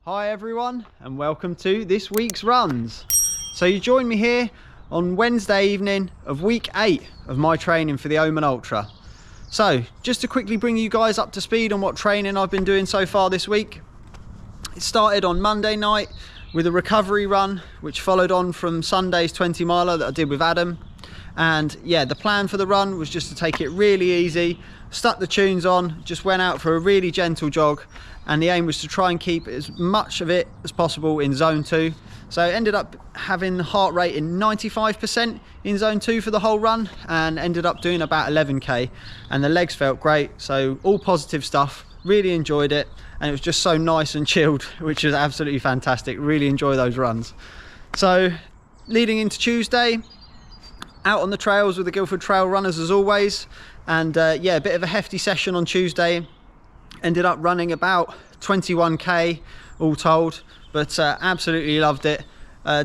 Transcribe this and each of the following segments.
Hi everyone, and welcome to this week's runs. So you join me here on Wednesday evening of week 8 of my training for the Omen Ultra. So just to quickly bring you guys up to speed on what training I've been doing so far this week. It started on Monday night with a recovery run, which followed on from Sunday's 20 miler that I did with Adam. And yeah, the plan for the run was just to take it really easy, stuck the tunes on, just went out for a really gentle jog, and the aim was to try and keep as much of it as possible in zone 2. So I ended up having the heart rate in 95% in zone 2 for the whole run, and ended up doing about 11k, and the legs felt great. So all positive stuff, really enjoyed it, and it was just so nice and chilled, which was absolutely fantastic. Really enjoy those runs. So leading into Tuesday, out on the trails with the Guildford Trail Runners as always, and yeah, a bit of a hefty session on Tuesday. Ended up running about 21k all told, but absolutely loved it.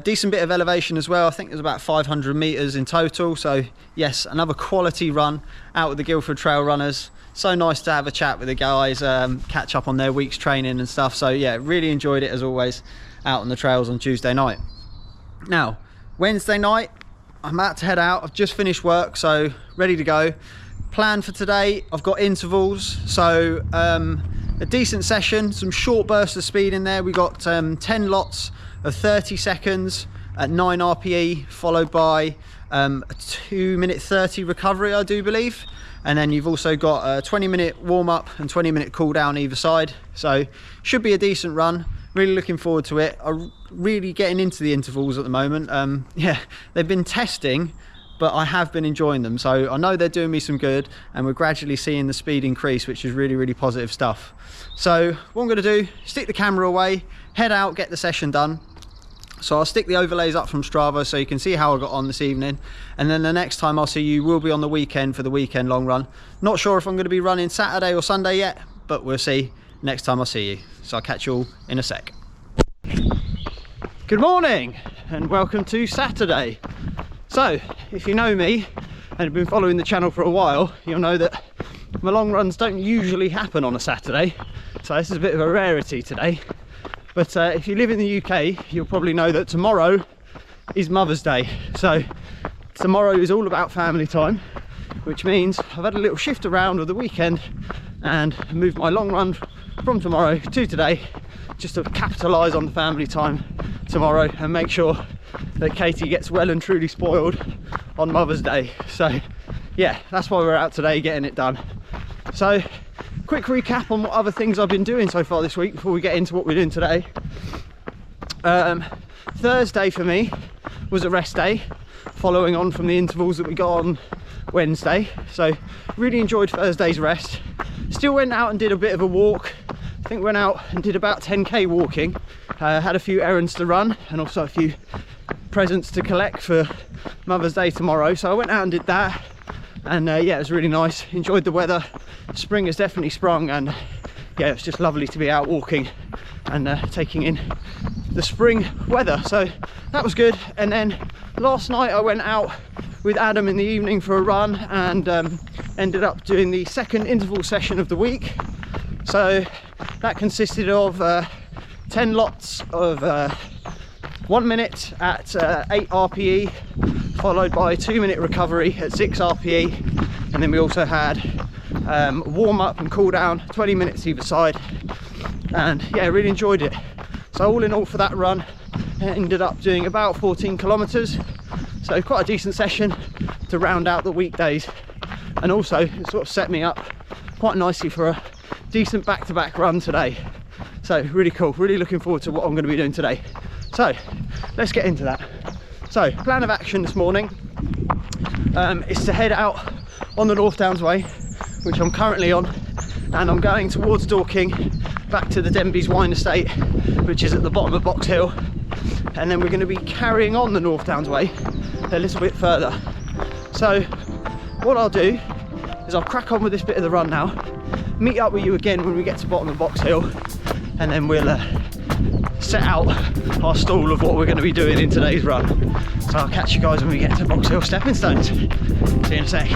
Decent bit of elevation as well. I think it was about 500 meters in total. So yes, another quality run out with the Guildford Trail Runners. So nice to have a chat with the guys, catch up on their week's training and stuff. So yeah, really enjoyed it as always out on the trails on Tuesday night. Now Wednesday night, I'm about to head out. I've just finished work, so ready to go. Plan for today, I've got intervals, so a decent session, some short bursts of speed in there. We got 10 lots of 30 seconds at 9 RPE, followed by a 2-minute 30 recovery, I do believe. And then you've also got a 20-minute warm-up and 20-minute cool down either side. So should be a decent run. Really looking forward to it. I'm really getting into the intervals at the moment. Yeah, they've been testing, but I have been enjoying them. So I know they're doing me some good, and we're gradually seeing the speed increase, which is really, really positive stuff. So what I'm gonna do, stick the camera away, head out, get the session done. So I'll stick the overlays up from Strava so you can see how I got on this evening. And then the next time I'll see you will be on the weekend for the weekend long run. Not sure if I'm gonna be running Saturday or Sunday yet, but we'll see next time I see you. So I'll catch you all in a sec. Good morning and welcome to Saturday. So if you know me and have been following the channel for a while, you'll know that my long runs don't usually happen on a Saturday. So this is a bit of a rarity today. But if you live in the UK, you'll probably know that tomorrow is Mother's Day. So tomorrow is all about family time, which means I've had a little shift around of the weekend and moved my long run from tomorrow to today, just to capitalise on the family time tomorrow and make sure that Katie gets well and truly spoiled on Mother's Day. So yeah, that's why we're out today, getting it done. So quick recap on what other things I've been doing so far this week before we get into what we're doing today. Thursday for me was a rest day, following on from the intervals that we got on Wednesday. So really enjoyed Thursday's rest. Still went out and did a bit of a walk. I think went out and did about 10k walking. Had a few errands to run and also a few presents to collect for Mother's Day tomorrow. So I went out and did that, and yeah, it was really nice. Enjoyed the weather. Spring has definitely sprung, and yeah, it's just lovely to be out walking and taking in the spring weather. So that was good. And then last night I went out with Adam in the evening for a run, and ended up doing the second interval session of the week. So that consisted of 10 lots of 1 minute at 8 RPE, followed by a 2-minute recovery at 6 RPE. And then we also had warm up and cool down, 20 minutes either side. And yeah, really enjoyed it. So all in all for that run, I ended up doing about 14 kilometers. So quite a decent session to round out the weekdays. And also it sort of set me up quite nicely for a decent back-to-back run today. So really cool, really looking forward to what I'm going to be doing today. So let's get into that. So plan of action this morning is to head out on the North Downs Way, which I'm currently on, and I'm going towards Dorking back to the Denby's Wine Estate, which is at the bottom of Box Hill. And then we're going to be carrying on the North Downs Way a little bit further. So what I'll do is I'll crack on with this bit of the run now, meet up with you again when we get to bottom of Box Hill, and then we'll set out our stall of what we're going to be doing in today's run. So I'll catch you guys when we get to Box Hill Stepping Stones. See you in a sec.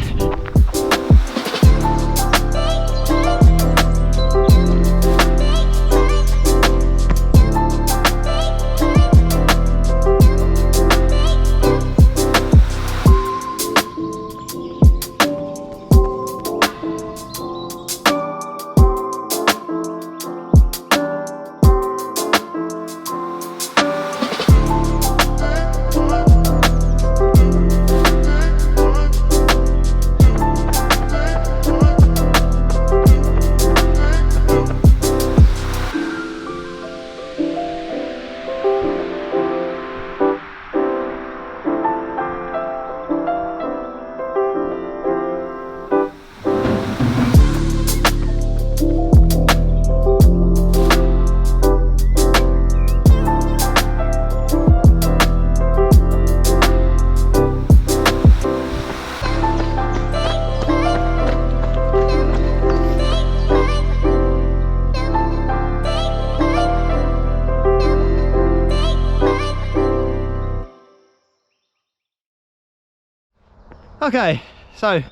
Okay, so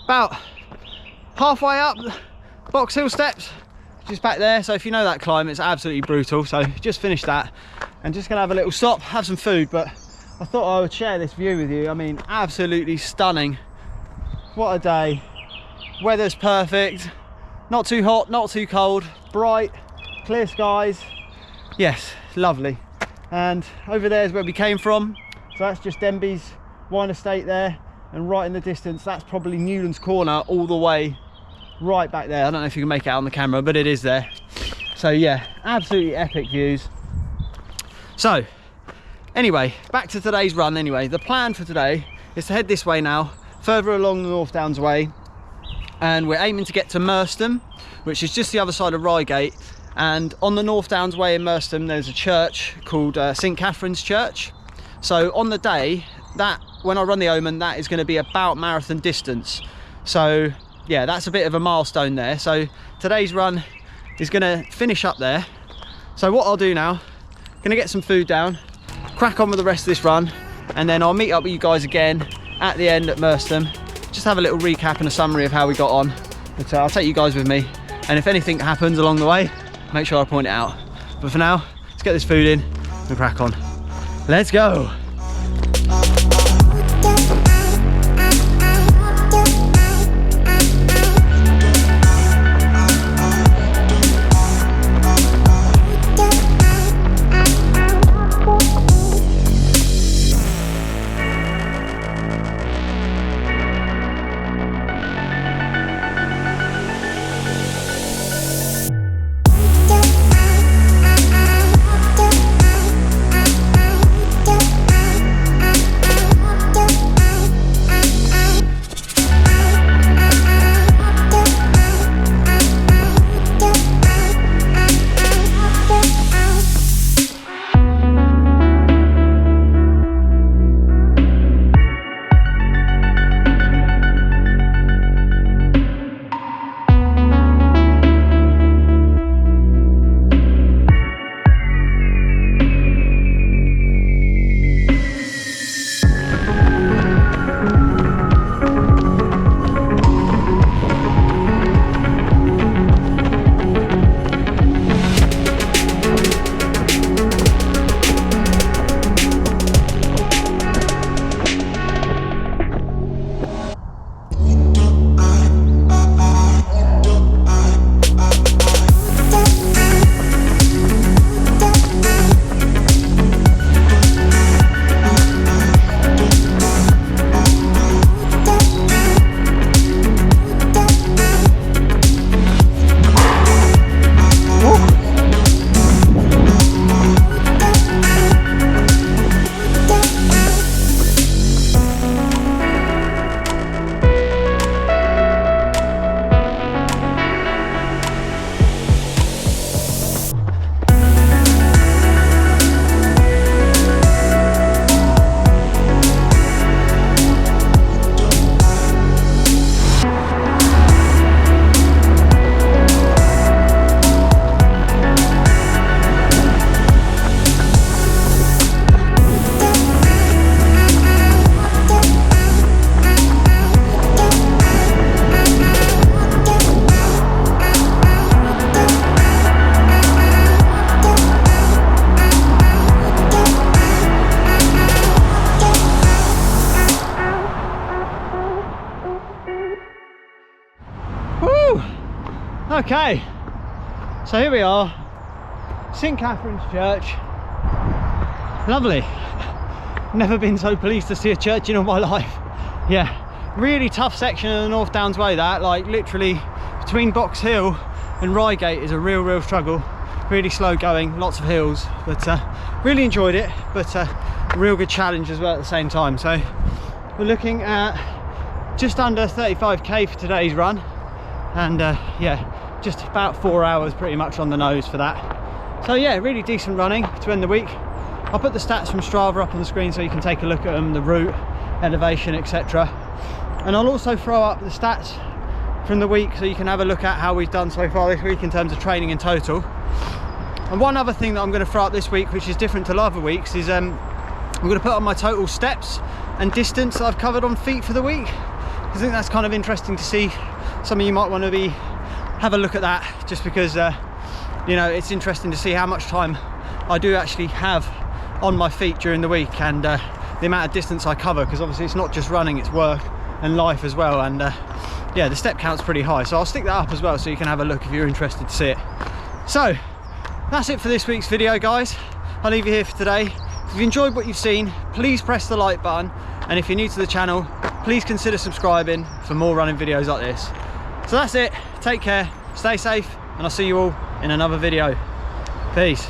about halfway up Box Hill steps, just back there. So if you know that climb, it's absolutely brutal. So just finished that and just gonna have a little stop, have some food, but I thought I would share this view with you. I mean, absolutely stunning. What a day. Weather's perfect, not too hot, not too cold, bright, clear skies. Yes, lovely. And over there is where we came from. So that's just Denby's wine estate there, and right in the distance that's probably Newlands Corner all the way right back there. I don't know if you can make it out on the camera, but it is there. So yeah, absolutely epic views. So anyway, back to today's run. Anyway, the plan for today is to head this way now, further along the North Downs way, and we're aiming to get to Merstham, which is just the other side of Reigate. And on the North Downs way in Merstham there's a church called St Catherine's Church. So on the day, that when I run the Omen, that is going to be about marathon distance. So yeah, that's a bit of a milestone there. So today's run is going to finish up there. So what I'll do now, going to get some food down, crack on with the rest of this run, and then I'll meet up with you guys again at the end at Merstham. Just have a little recap and a summary of how we got on. But I'll take you guys with me, and if anything happens along the way, make sure I point it out. But for now, let's get this food in and crack on. Let's go. Okay, so here we are, St Catherine's Church. Lovely. Never been so pleased to see a church in all my life. Yeah, really tough section of the North Downs way, that, like literally between Box Hill and Reigate is a real struggle. Really slow going, lots of hills, but really enjoyed it, but a real good challenge as well at the same time. So we're looking at just under 35k for today's run, and yeah, just about 4 hours pretty much on the nose for that. So yeah, really decent running to end the week. I'll put the stats from Strava up on the screen so you can take a look at them, the route, elevation, etc. And I'll also throw up the stats from the week so you can have a look at how we've done so far this week in terms of training in total. And one other thing that I'm going to throw up this week, which is different to other weeks, is I'm going to put on my total steps and distance that I've covered on feet for the week. I think that's kind of interesting to see. Some of you might want to have a look at that, just because you know, it's interesting to see how much time I do actually have on my feet during the week, and the amount of distance I cover, because obviously it's not just running, it's work and life as well. And yeah, the step count's pretty high, so I'll stick that up as well so you can have a look if you're interested to see it. So that's it for this week's video, guys. I'll leave you here for today. If you've enjoyed what you've seen, please press the like button, and if you're new to the channel, please consider subscribing for more running videos like this. So that's it. Take care, stay safe, and I'll see you all in another video. Peace.